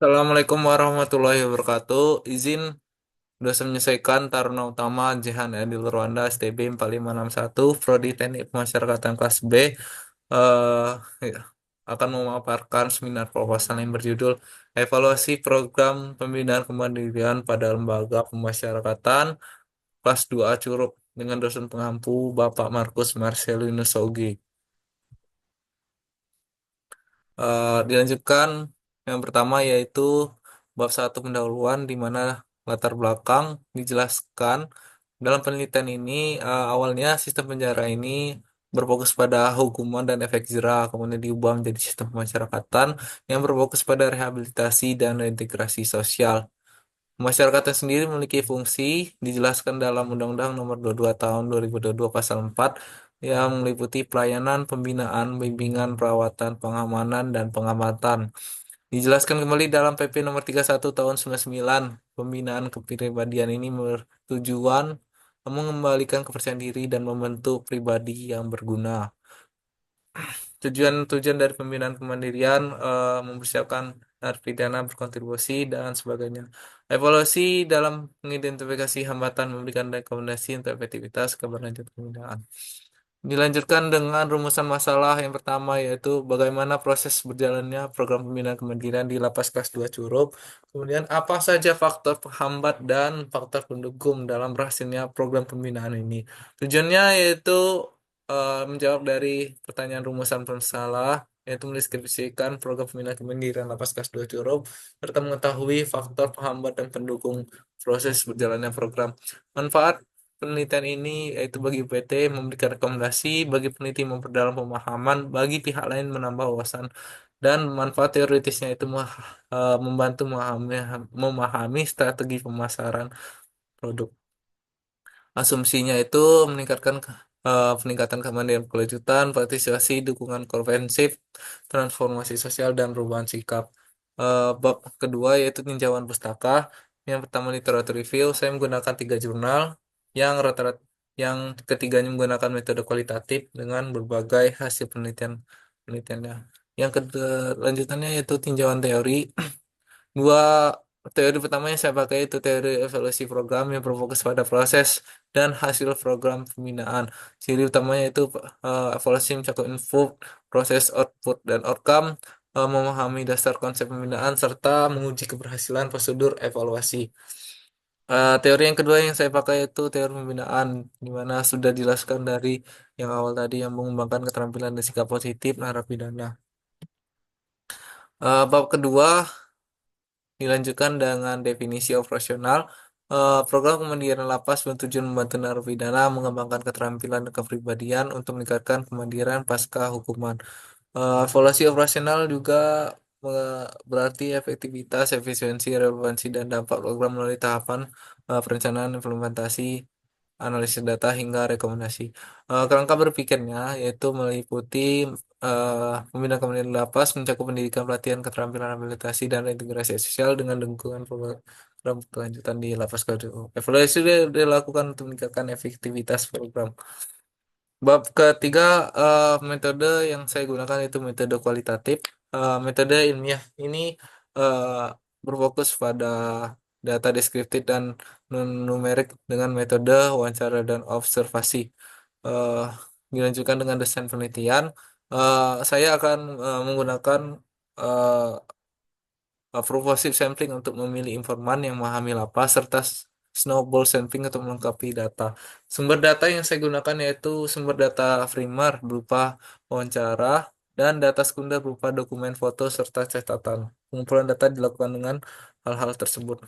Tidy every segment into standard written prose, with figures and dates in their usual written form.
Assalamualaikum warahmatullahi wabarakatuh. Izin dosen menyelesaikan Taruna Utama Jehan Adil Rwanda STB 4561 Prodi Teknik Pemasyarakatan kelas B eh, ya, akan memaparkan seminar proposal yang berjudul Evaluasi Program Pembinaan Kemandirian pada Lembaga Pemasyarakatan kelas 2A Curup dengan dosen pengampu Bapak Markus Marcelinus Sogi. Dilanjutkan yang pertama yaitu bab satu pendahuluan di mana latar belakang dijelaskan dalam penelitian ini. Awalnya sistem penjara ini berfokus pada hukuman dan efek jera, kemudian diubah menjadi sistem pemasyarakatan yang berfokus pada rehabilitasi dan reintegrasi sosial. Masyarakat sendiri memiliki fungsi dijelaskan dalam Undang-Undang Nomor 22 Tahun 2022 Pasal 4 yang meliputi pelayanan, pembinaan, bimbingan, perawatan, pengamanan, dan pengamatan. Dijelaskan kembali dalam PP Nomor 31 Tahun 99. Pembinaan kepribadian ini bertujuan mengembalikan kepercayaan diri dan membentuk pribadi yang berguna. Tujuan-tujuan dari pembinaan kemandirian mempersiapkan narapidana berkontribusi dan sebagainya. Evaluasi dalam mengidentifikasi hambatan memberikan rekomendasi untuk efektivitas keberlanjutan pembinaan. Dilanjutkan dengan rumusan masalah yang pertama yaitu bagaimana proses berjalannya program pembinaan kemandirian di Lapas Kelas 2 Curup. Kemudian apa saja faktor penghambat dan faktor pendukung dalam berhasilnya program pembinaan ini. Tujuannya yaitu menjawab dari pertanyaan rumusan masalah yaitu mendeskripsikan program pembinaan kemandirian Lapas Kelas 2 Curup serta mengetahui faktor penghambat dan pendukung proses berjalannya program. Manfaat penelitian ini yaitu bagi PT memberikan rekomendasi, bagi peneliti memperdalam pemahaman, bagi pihak lain menambah wawasan, dan manfaat teoritisnya itu membantu memahami strategi pemasaran produk. Asumsinya itu meningkatkan peningkatan kemandirian berkelanjutan, partisipasi, dukungan preventif, transformasi sosial, dan perubahan sikap. Bab kedua yaitu tinjauan pustaka. Yang pertama literatur review, saya menggunakan 3 jurnal yang ketiganya menggunakan metode kualitatif dengan berbagai hasil penelitiannya. Yang kedua lanjutannya yaitu tinjauan teori. Dua teori pertama yang saya pakai itu teori evaluasi program yang berfokus pada proses dan hasil program pembinaan. Ciri utamanya itu evaluasi mencakup input, proses, output, dan outcome, memahami dasar konsep pembinaan, serta menguji keberhasilan prosedur evaluasi. Teori yang kedua yang saya pakai itu teori pembinaan, di mana sudah dijelaskan dari yang awal tadi yang mengembangkan keterampilan dan sikap positif narapidana. Bab kedua dilanjutkan dengan definisi operasional. Program kemandirian lapas bertujuan membantu narapidana mengembangkan keterampilan dan kepribadian untuk meningkatkan kemandirian pasca hukuman. Evaluasi operasional juga berarti efektivitas, efisiensi, relevansi, dan dampak program melalui tahapan perencanaan, implementasi, analisis data, hingga rekomendasi. Kerangka berpikirnya yaitu meliputi pembinaan kemudian lapas, mencakup pendidikan, pelatihan, keterampilan, rehabilitasi, dan integrasi sosial dengan dukungan program kelanjutan di lapas KDU. Evaluasi dilakukan untuk meningkatkan efektivitas program. Bab ketiga, metode yang saya gunakan itu metode kualitatif. Metode ilmiah ini eh, berfokus pada data deskriptif dan numerik dengan metode wawancara dan observasi. Eh, Dilanjutkan dengan desain penelitian. Saya akan menggunakan eh, purposive sampling untuk memilih informan yang memahami lapas serta snowball sampling untuk melengkapi data. Sumber data yang saya gunakan yaitu sumber data primer berupa wawancara dan data sekunder berupa dokumen foto serta catatan. Pengumpulan data dilakukan dengan hal-hal tersebut.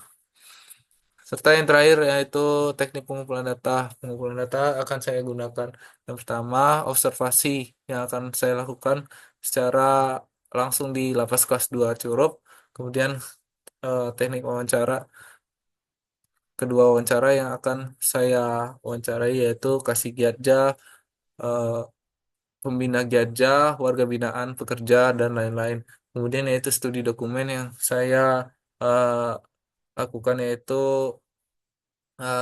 Serta yang terakhir yaitu teknik pengumpulan data. Pengumpulan data akan saya gunakan yang pertama observasi yang akan saya lakukan secara langsung di lapas kelas 2 Curup. Kemudian teknik wawancara. Kedua wawancara yang akan saya wawancarai yaitu kasih Giatja, eh, pembina Giatja, warga binaan, pekerja, dan lain-lain. Kemudian yaitu studi dokumen yang saya eh, lakukan yaitu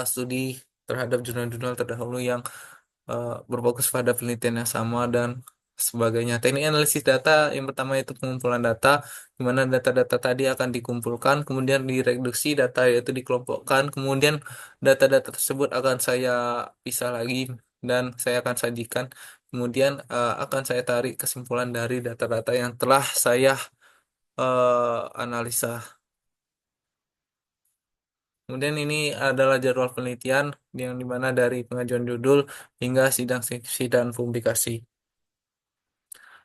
studi terhadap jurnal-jurnal terdahulu yang berfokus pada penelitian yang sama dan sebagainya. Teknik analisis data yang pertama itu pengumpulan data, di mana data-data tadi akan dikumpulkan, kemudian direduksi data yaitu dikelompokkan, kemudian data-data tersebut akan saya pisah lagi dan saya akan sajikan. Kemudian akan saya tarik kesimpulan dari data-data yang telah saya analisa. Kemudian ini adalah jadwal penelitian yang dimana dari pengajuan judul hingga sidang skripsi dan publikasi.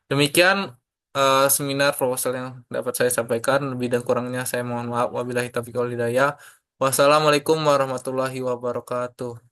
Demikian seminar proposal yang dapat saya sampaikan. Lebih dan kurangnya saya mohon maaf. Wabillahi taufiq wal hidayah. Wassalamualaikum warahmatullahi wabarakatuh.